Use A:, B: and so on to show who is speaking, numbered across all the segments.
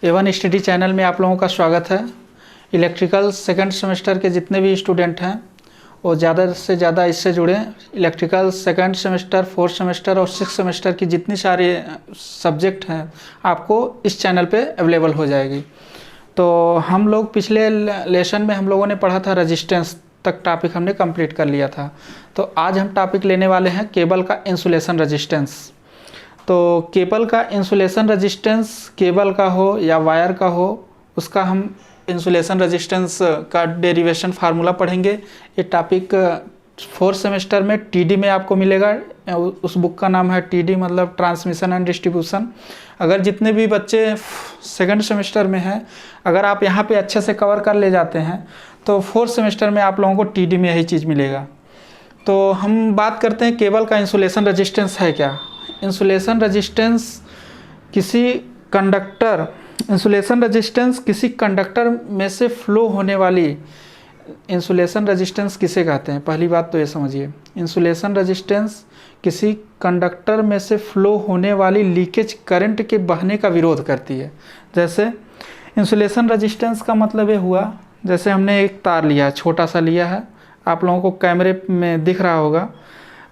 A: Avon study channel में आप लोगों का स्वागत है। इलेक्ट्रिकल सेकंड सेमेस्टर के जितने भी स्टूडेंट हैं वो ज़्यादा से ज़्यादा इससे जुड़ें। Electrical second semester, fourth semester और सिक्स सेमेस्टर की जितनी सारी सब्जेक्ट हैं आपको इस चैनल पे अवेलेबल हो जाएगी। तो हम लोग पिछले लेसन में हम लोगों ने पढ़ा था रेजिस्टेंस तक, टॉपिक हमने कंप्लीट कर लिया था। तो आज हम टॉपिक लेने वाले हैं केबल का इंसुलेशन रेजिस्टेंस। तो केबल का इंसुलेशन रेजिस्टेंस, केबल का हो या वायर का हो, उसका हम इंसुलेशन रेजिस्टेंस का डेरिवेशन फार्मूला पढ़ेंगे। ये टॉपिक फोर्थ सेमेस्टर में टीडी में आपको मिलेगा। उस बुक का नाम है टीडी, मतलब ट्रांसमिशन एंड डिस्ट्रीब्यूशन। अगर जितने भी बच्चे सेकंड सेमेस्टर में हैं, अगर आप यहाँ पे अच्छे से कवर कर ले जाते हैं तो फोर्थ सेमेस्टर में आप लोगों को टीडी में यही चीज़ मिलेगा। तो हम बात करते हैं केबल का इंसुलेशन रेजिस्टेंस है क्या। इंसुलेशन रेजिस्टेंस किसी कंडक्टर में से फ्लो होने वाली इंसुलेशन रेजिस्टेंस किसे कहते हैं। पहली बात तो ये समझिए, इंसुलेशन रेजिस्टेंस किसी कंडक्टर में से फ्लो होने वाली लीकेज करंट के बहने का विरोध करती है। जैसे इंसुलेशन रेजिस्टेंस का मतलब ये हुआ, जैसे हमने एक तार लिया, छोटा सा लिया है, आप लोगों को कैमरे में दिख रहा होगा।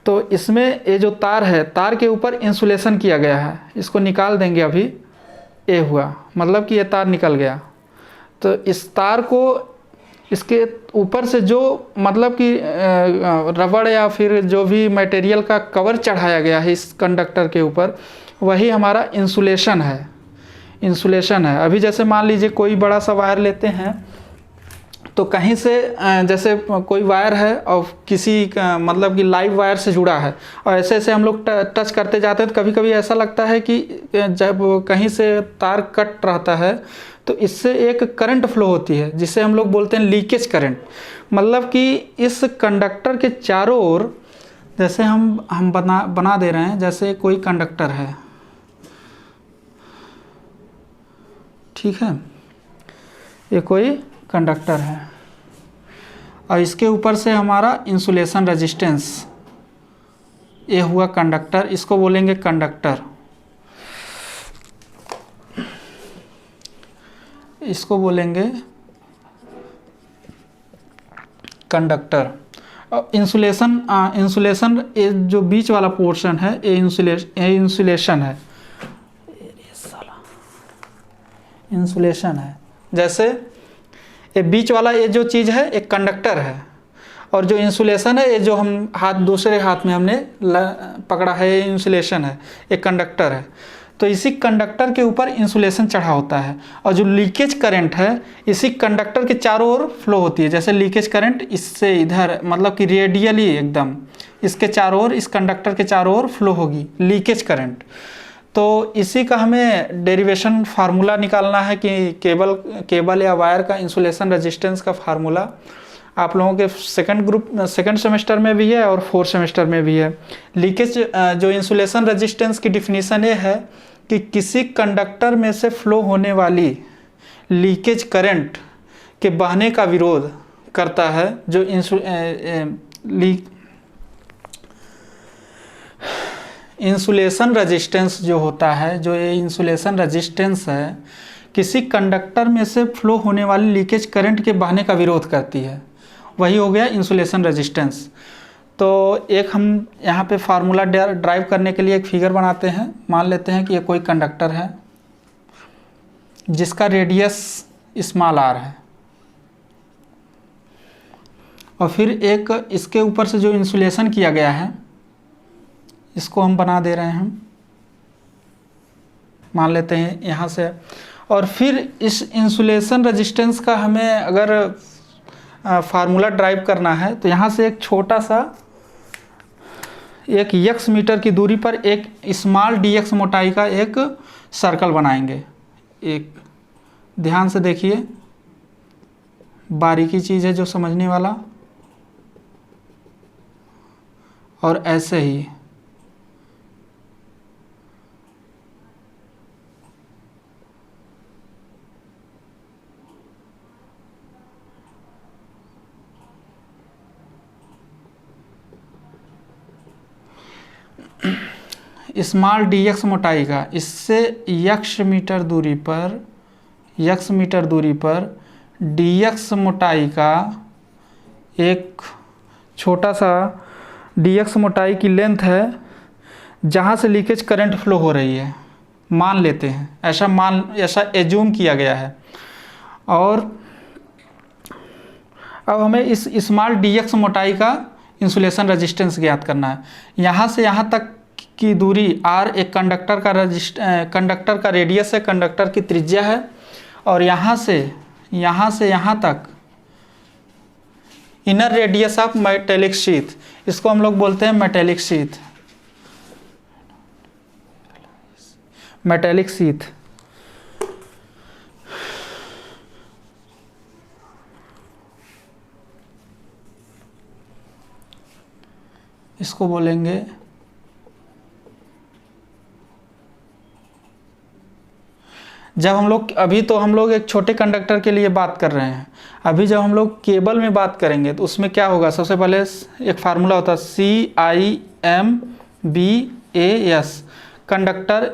A: तो इसमें ये जो तार है, तार के ऊपर इंसुलेशन किया गया है। इसको निकाल देंगे अभी, ये हुआ, मतलब कि ये तार निकल गया। तो इस तार को इसके ऊपर से जो मतलब कि रबड़ या फिर जो भी मटेरियल का कवर चढ़ाया गया है इस कंडक्टर के ऊपर, वही हमारा इंसुलेशन है। अभी जैसे मान लीजिए कोई बड़ा सा वायर लेते हैं, तो कहीं से जैसे कोई वायर है और किसी मतलब कि लाइव वायर से जुड़ा है, और ऐसे ऐसे हम लोग टच करते जाते हैं तो कभी कभी ऐसा लगता है कि जब कहीं से तार कट रहता है तो इससे एक करंट फ्लो होती है, जिसे हम लोग बोलते हैं लीकेज करंट। मतलब कि इस कंडक्टर के चारों ओर, जैसे हम बना दे रहे हैं, जैसे कोई कंडक्टर है, ठीक है, ये कोई कंडक्टर है और इसके ऊपर से हमारा इंसुलेशन रेजिस्टेंस, ये हुआ कंडक्टर, इसको बोलेंगे कंडक्टर, इसको बोलेंगे कंडक्टर। और इंसुलेशन ये जो बीच वाला पोर्शन है, ये इंसुलेशन है। जैसे ये बीच वाला ये जो चीज़ है एक कंडक्टर है, और जो इंसुलेशन है ये जो हम दूसरे हाथ में हमने पकड़ा है, ये इंसुलेशन है, एक कंडक्टर है। तो इसी कंडक्टर के ऊपर इंसुलेशन चढ़ा होता है, और जो लीकेज करंट है इसी कंडक्टर के चारों ओर फ्लो होती है। जैसे लीकेज करंट इससे इधर, मतलब कि रेडियली एकदम इसके चारों ओर, इस कंडक्टर के चारों ओर फ्लो होगी लीकेज करंट। तो इसी का हमें डेरिवेशन फार्मूला निकालना है कि केबल या वायर का इंसुलेशन रेजिस्टेंस का फार्मूला आप लोगों के सेकंड सेमेस्टर में भी है और फोर्थ सेमेस्टर में भी है। लीकेज जो इंसुलेशन रेजिस्टेंस की डिफिनीशन ये है कि किसी कंडक्टर में से फ्लो होने वाली लीकेज करंट के बहने का विरोध करता है। जो इंसुलेशन रेजिस्टेंस जो होता है, जो ये इंसुलेशन रेजिस्टेंस है, किसी कंडक्टर में से फ्लो होने वाली लीकेज करंट के बहने का विरोध करती है, वही हो गया इंसुलेशन रेजिस्टेंस। तो एक हम यहाँ पे फार्मूला ड्राइव करने के लिए एक फिगर बनाते हैं। मान लेते हैं कि ये कोई कंडक्टर है जिसका रेडियस स्मॉल r है, और फिर एक इसके ऊपर से जो इंसुलेशन किया गया है इसको हम बना दे रहे हैं, मान लेते हैं यहाँ से। और फिर इस इंसुलेशन रेजिस्टेंस का हमें अगर फार्मूला ड्राइव करना है तो यहाँ से एक छोटा सा एक x मीटर की दूरी पर एक स्मॉल dx मोटाई का एक सर्कल बनाएंगे। एक ध्यान से देखिए, बारीकी चीज़ है जो समझने वाला। और ऐसे ही स्मॉल dx मोटाई का, इससे x मीटर दूरी पर x मीटर दूरी पर dx मोटाई का एक छोटा सा dx मोटाई की लेंथ है जहाँ से लीकेज करंट फ्लो हो रही है, मान लेते हैं, ऐसा एज्यूम किया गया है। और अब हमें इस स्मॉल dx मोटाई का इंसुलेशन रेजिस्टेंस ज्ञात करना है। यहाँ से यहाँ तक की दूरी r एक कंडक्टर का रेडियस है, कंडक्टर की त्रिज्या है, और यहाँ से यहाँ तक inner radius of metallic sheath, इसको हम लोग बोलते हैं मेटेलिक शीथ, मेटेलिक शीथ। इसको बोलेंगे जब हम लोग, अभी तो हम लोग एक छोटे कंडक्टर के लिए बात कर रहे हैं, अभी जब हम लोग केबल में बात करेंगे तो उसमें क्या होगा, सबसे पहले एक फार्मूला होता है CIMBAS, कंडक्टर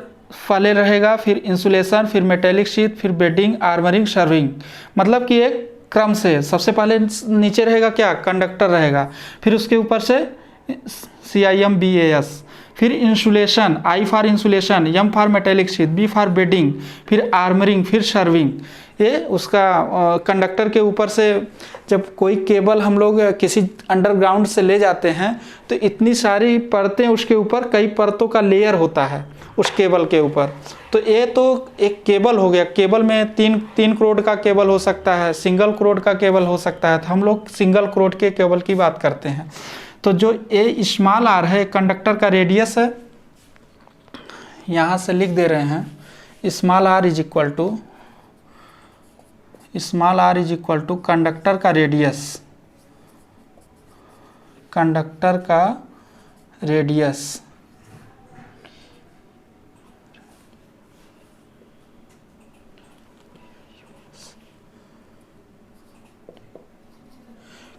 A: पहले रहेगा, फिर इंसुलेशन, फिर मेटेलिक शीथ, फिर बेडिंग, आर्मरिंग, सर्विंग, मतलब कि एक क्रम से सबसे पहले नीचे रहेगा क्या, कंडक्टर रहेगा, फिर उसके ऊपर से CIMBAS, फिर insulation, I for insulation, M for metallic sheath, B for bedding, फिर आर्मरिंग, फिर सर्विंग। ये उसका कंडक्टर के ऊपर से जब कोई केबल हम लोग किसी अंडरग्राउंड से ले जाते हैं तो इतनी सारी परतें, उसके ऊपर कई परतों का लेयर होता है उस केबल के ऊपर। तो ये तो एक केबल हो गया, केबल में तीन करोड़ का केबल हो सकता है, सिंगल करोड़ का केबल हो सकता है, तो हम लोग सिंगल करोड़ के केबल की बात करते हैं। तो जो ए स्मॉल आर है, कंडक्टर का रेडियस है, यहाँ से लिख दे रहे हैं small R is equal to conductor का रेडियस, कंडक्टर का रेडियस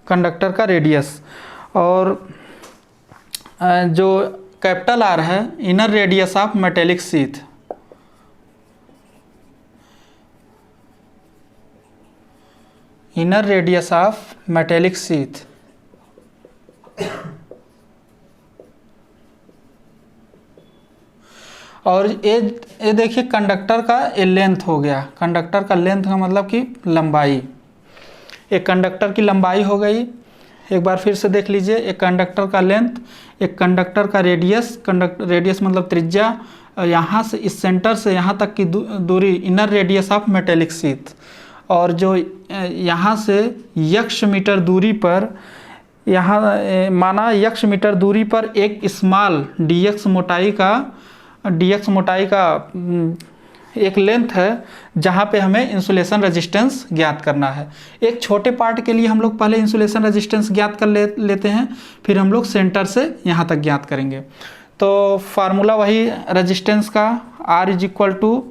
A: कंडक्टर का रेडियस, और जो कैपिटल आर है inner radius of metallic sheath, inner radius of metallic sheath. और ये देखिए कंडक्टर का ये लेंथ हो गया, कंडक्टर का लेंथ का मतलब कि लंबाई, एक कंडक्टर की लंबाई हो गई। एक बार फिर से देख लीजिए, एक कंडक्टर का लेंथ, एक कंडक्टर का रेडियस, रेडियस मतलब त्रिज्या, यहाँ से इस सेंटर से यहाँ तक की दूरी inner radius of metallic sheath, और जो यहाँ से x मीटर दूरी पर, यहाँ माना x मीटर दूरी पर एक स्मॉल dx मोटाई का एक लेंथ है जहाँ पे हमें इंसुलेशन रेजिस्टेंस ज्ञात करना है। एक छोटे पार्ट के लिए हम लोग पहले इंसुलेशन रेजिस्टेंस ज्ञात कर लेते हैं, फिर हम लोग सेंटर से यहाँ तक ज्ञात करेंगे। तो फार्मूला वही रेजिस्टेंस का, R is equal to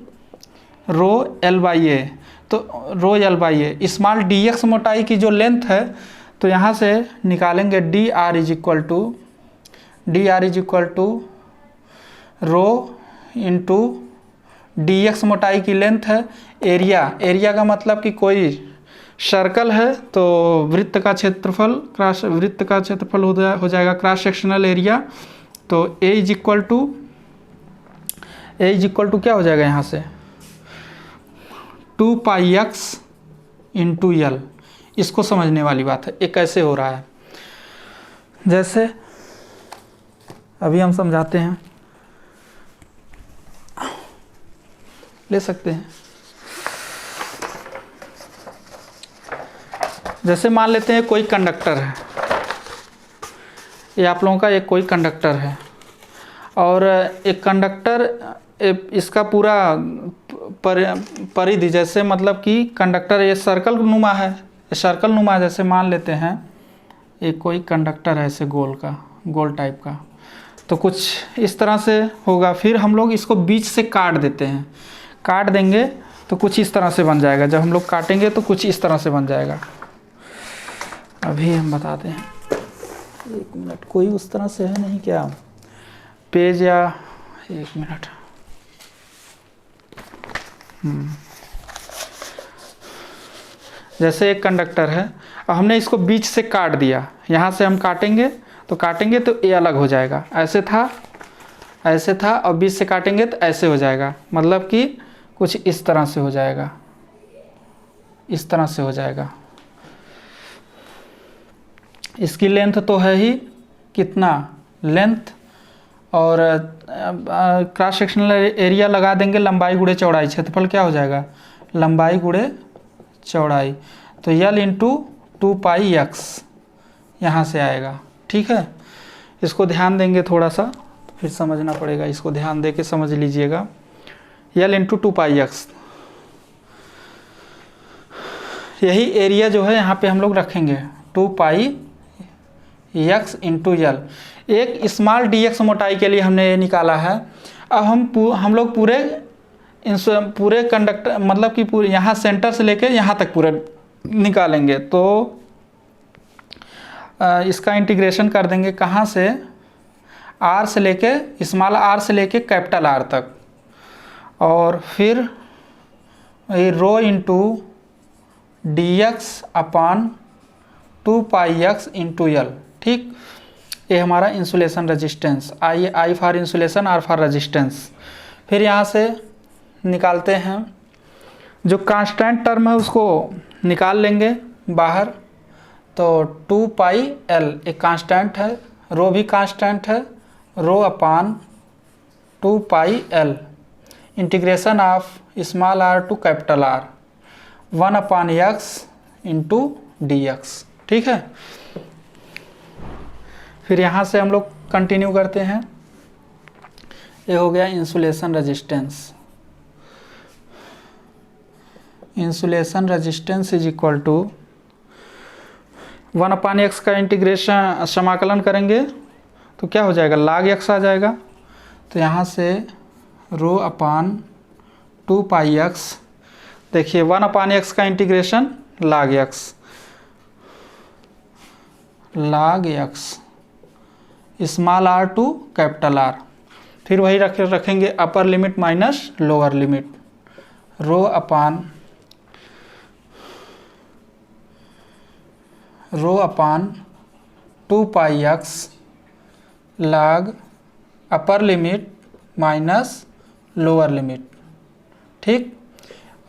A: rho L by A. तो rho L by A small dx मोटाई की जो लेंथ है, तो यहाँ से निकालेंगे dr is equal to rho into dx मोटाई की लेंथ है, एरिया का मतलब कि कोई सर्कल है तो वृत्त का क्षेत्रफल हो जाएगा क्रॉस सेक्शनल एरिया। तो a इज इक्वल टू क्या हो जाएगा यहाँ से 2 पाई x इंटू एल। इसको समझने वाली बात है, ये कैसे हो रहा है, जैसे अभी हम समझाते हैं, ले सकते हैं। जैसे मान लेते हैं कोई कंडक्टर है, ये आप लोगों का एक कोई कंडक्टर है, और एक कंडक्टर इसका पूरा परिधि, जैसे मतलब कि कंडक्टर ये सर्कल नुमा है, जैसे मान लेते हैं एक कोई कंडक्टर है ऐसे गोल टाइप का, तो कुछ इस तरह से होगा। फिर हम लोग इसको बीच से काट देंगे तो कुछ इस तरह से बन जाएगा। जब हम लोग काटेंगे तो कुछ इस तरह से बन जाएगा। अभी हम बताते हैं, 1 मिनट, कोई उस तरह से है नहीं क्या पेज, या 1 मिनट। जैसे एक कंडक्टर है, अब हमने इसको बीच से काट दिया, यहाँ से हम काटेंगे तो ए अलग हो जाएगा, ऐसे था और बीच से काटेंगे तो ऐसे हो जाएगा, मतलब कि कुछ इस तरह से हो जाएगा, इस तरह से हो जाएगा। इसकी लेंथ तो है ही कितना, लेंथ और क्रॉस सेक्शनल एरिया लगा देंगे, लंबाई गुणे चौड़ाई, क्षेत्रफल क्या हो जाएगा, लंबाई गुणे चौड़ाई, तो यल इंटू 2πx यहाँ से आएगा। ठीक है, इसको ध्यान देंगे थोड़ा सा, फिर समझना पड़ेगा, इसको ध्यान दे के समझ लीजिएगा। यल इंटू 2πx, यही एरिया जो है यहाँ पे हम लोग रखेंगे 2πx इंटू यल। एक स्मॉल dx मोटाई के लिए हमने ये निकाला है। अब हम लोग पूरे कंडक्टर, मतलब कि पूरे यहाँ सेंटर से लेके यहाँ तक पूरे निकालेंगे, तो इसका इंटीग्रेशन कर देंगे कहाँ से, r से लेके, स्मॉल r से लेके कैपिटल R तक, और फिर rho into dx upon 2πx into l. ठीक, ये हमारा insulation resistance, I for insulation, R for resistance. फिर यहाँ से निकालते हैं, जो कांस्टेंट टर्म है उसको निकाल लेंगे बाहर, तो 2πl एक कांस्टेंट है, रो भी कांस्टेंट है, rho upon 2πl integration of small r to capital R 1/x into dx। ठीक है, फिर यहाँ से हम लोग कंटिन्यू करते हैं। ये हो गया insulation resistance. Insulation resistance is equal to 1/x का इंटीग्रेशन समाकलन करेंगे तो क्या हो जाएगा, log x आ जाएगा। तो यहाँ से रो अपान 2πx, देखिए 1/x का integration log x small r to capital R। फिर वही रखेंगे upper limit minus lower limit, rho upon 2πx log upper limit minus lower limit. ठीक,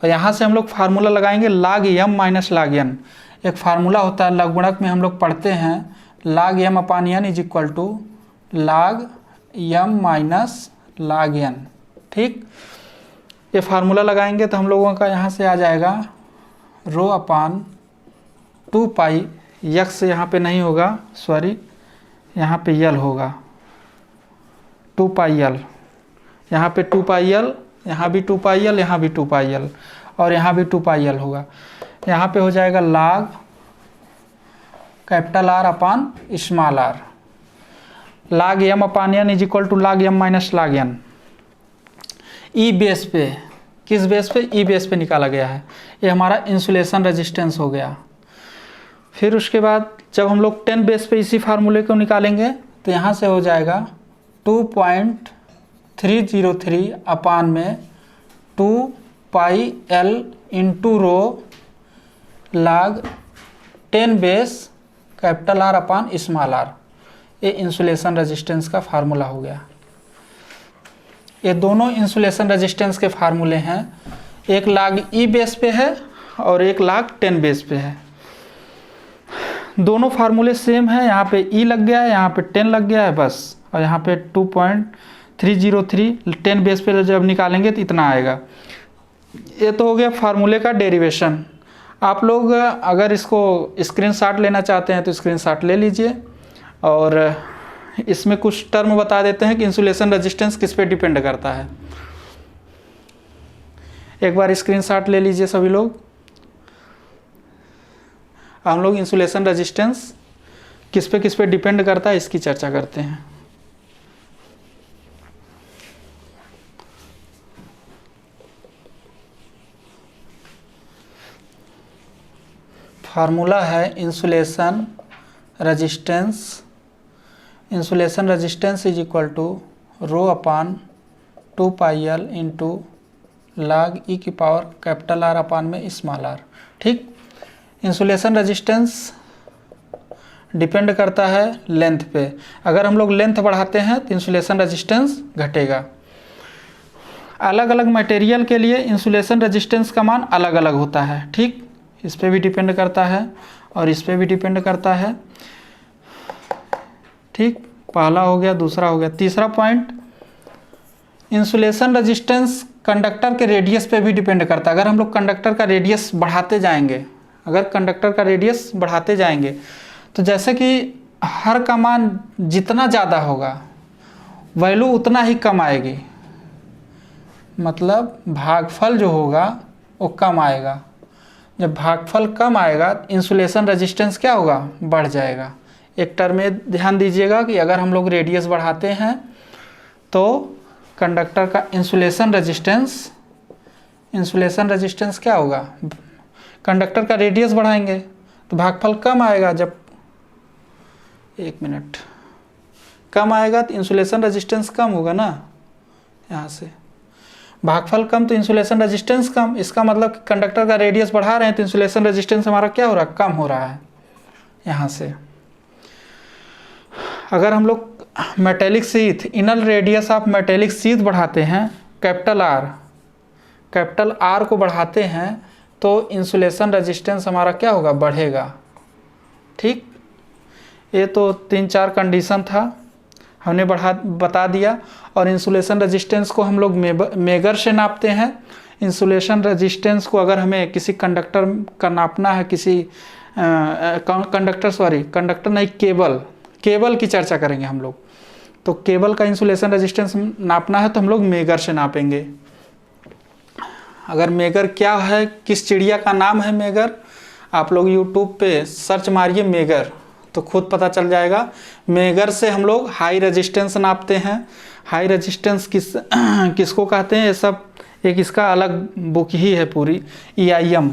A: और यहाँ से हम लोग फार्मूला लगाएंगे log m minus log n। एक फार्मूला होता है लघुगणक में, हम लोग पढ़ते हैं log m upon n is equal to log m minus log n। ठीक, ये फार्मूला लगाएंगे तो हम लोगों का यहाँ से आ जाएगा रो अपान 2π, x यहाँ पे नहीं होगा, सॉरी, यहाँ पे यल होगा, 2πl, यहाँ पे 2πl, यहाँ भी 2πl, यहाँ भी 2πl, और यहाँ भी 2πl होगा। यहाँ पे हो जाएगा log capital R upon small r, log m upon n is equal to log m minus log n। E base पे, किस बेस पे, ई बेस पे निकाला गया है। ये हमारा इंसुलेशन रेजिस्टेंस हो गया। फिर उसके बाद जब हम लोग 10 बेस पे इसी फार्मूले को निकालेंगे तो यहाँ से हो जाएगा 2.303 अपान में 2πl into rho log 10 base capital R upon small r। ये इंसुलेशन रेजिस्टेंस का फार्मूला हो गया। ये दोनों इंसुलेशन रेजिस्टेंस के फार्मूले हैं, एक log E बेस पे है और एक log 10 बेस पे है। दोनों फार्मूले सेम है, यहाँ पे E लग गया है, यहाँ पे 10 लग गया है बस, और यहाँ पे 2.303 10 बेस पे जब निकालेंगे तो इतना आएगा। ये तो हो गया फार्मूले का डेरिवेशन। आप लोग अगर इसको स्क्रीनशॉट लेना चाहते हैं तो स्क्रीनशॉट ले लीजिए, और इसमें कुछ टर्म बता देते हैं कि इंसुलेशन रेजिस्टेंस किस पे डिपेंड करता है। एक बार स्क्रीनशॉट ले लीजिए सभी लोग। हम लोग इंसुलेशन रेजिस्टेंस किस पे डिपेंड करता है इसकी चर्चा करते हैं। फार्मूला है insulation resistance is equal to rho upon 2πl into log e की पावर कैपिटल R अपान में स्मॉल r। ठीक, इंसुलेशन रेजिस्टेंस डिपेंड करता है लेंथ पे। अगर हम लोग लेंथ बढ़ाते हैं तो इंसुलेशन रेजिस्टेंस घटेगा। अलग अलग मटेरियल के लिए इंसुलेशन रेजिस्टेंस का मान अलग अलग होता है, ठीक। इस पे भी डिपेंड करता है और इस पे भी डिपेंड करता है, ठीक। पहला हो गया, दूसरा हो गया। तीसरा पॉइंट, इंसुलेशन रेजिस्टेंस कंडक्टर के रेडियस पे भी डिपेंड करता है। अगर हम लोग कंडक्टर का रेडियस बढ़ाते जाएंगे, अगर कंडक्टर का रेडियस बढ़ाते जाएंगे तो जैसे कि हर का मान जितना ज़्यादा होगा वैल्यू उतना ही कम आएगी, मतलब भागफल जो होगा वो कम आएगा। जब भागफल कम आएगा इंसुलेशन रेजिस्टेंस क्या होगा, बढ़ जाएगा। एक टर्म में ध्यान दीजिएगा कि अगर हम लोग रेडियस बढ़ाते हैं तो कंडक्टर का इंसुलेशन रेजिस्टेंस क्या होगा, कंडक्टर का रेडियस बढ़ाएंगे तो भागफल कम आएगा। जब एक मिनट कम आएगा तो इंसुलेशन रेजिस्टेंस कम होगा ना, यहाँ से भागफल कम तो इंसुलेशन रेजिस्टेंस कम। इसका मतलब कि कंडक्टर का रेडियस बढ़ा रहे हैं तो इंसुलेशन रेजिस्टेंस हमारा क्या हो रहा है, कम हो रहा है यहाँ से। अगर हम लोग metallic sheath, inner radius of metallic sheath बढ़ाते हैं, कैपिटल आर को बढ़ाते हैं तो इंसुलेशन रेजिस्टेंस हमारा क्या होगा, बढ़ेगा, ठीक। ये तो 3-4 कंडीशन था, हमने बता दिया। और इंसुलेशन रेजिस्टेंस को हम लोग मेगर से नापते हैं। इंसुलेशन रेजिस्टेंस को अगर हमें किसी कंडक्टर का नापना है, किसी कंडक्टर नहीं, केबल की चर्चा करेंगे हम लोग, तो केबल का इंसुलेशन रेजिस्टेंस नापना है तो हम लोग मेगर से नापेंगे। अगर मेगर क्या है, किस चिड़िया का नाम है मेगर, आप लोग यूट्यूब पे सर्च मारिए मेगर तो खुद पता चल जाएगा। मेगर से हम लोग हाई रेजिस्टेंस नापते हैं। हाई रेजिस्टेंस किसको कहते हैं, ये सब एक इसका अलग बुक ही है पूरी, EIM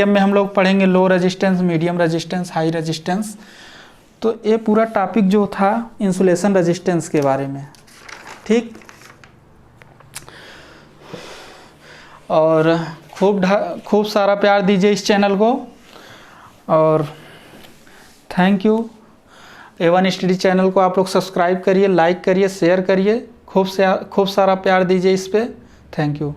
A: में हम लोग पढ़ेंगे low resistance, medium resistance, high resistance. तो ये पूरा टॉपिक जो था इंसुलेशन रेजिस्टेंस के बारे में, ठीक। और खूब सारा प्यार दीजिए इस चैनल को, और thank you. A1 study channel को आप लोग सब्सक्राइब करिए, लाइक करिए, शेयर करिए, खूब सारा प्यार दीजिए इस पे। Thank you.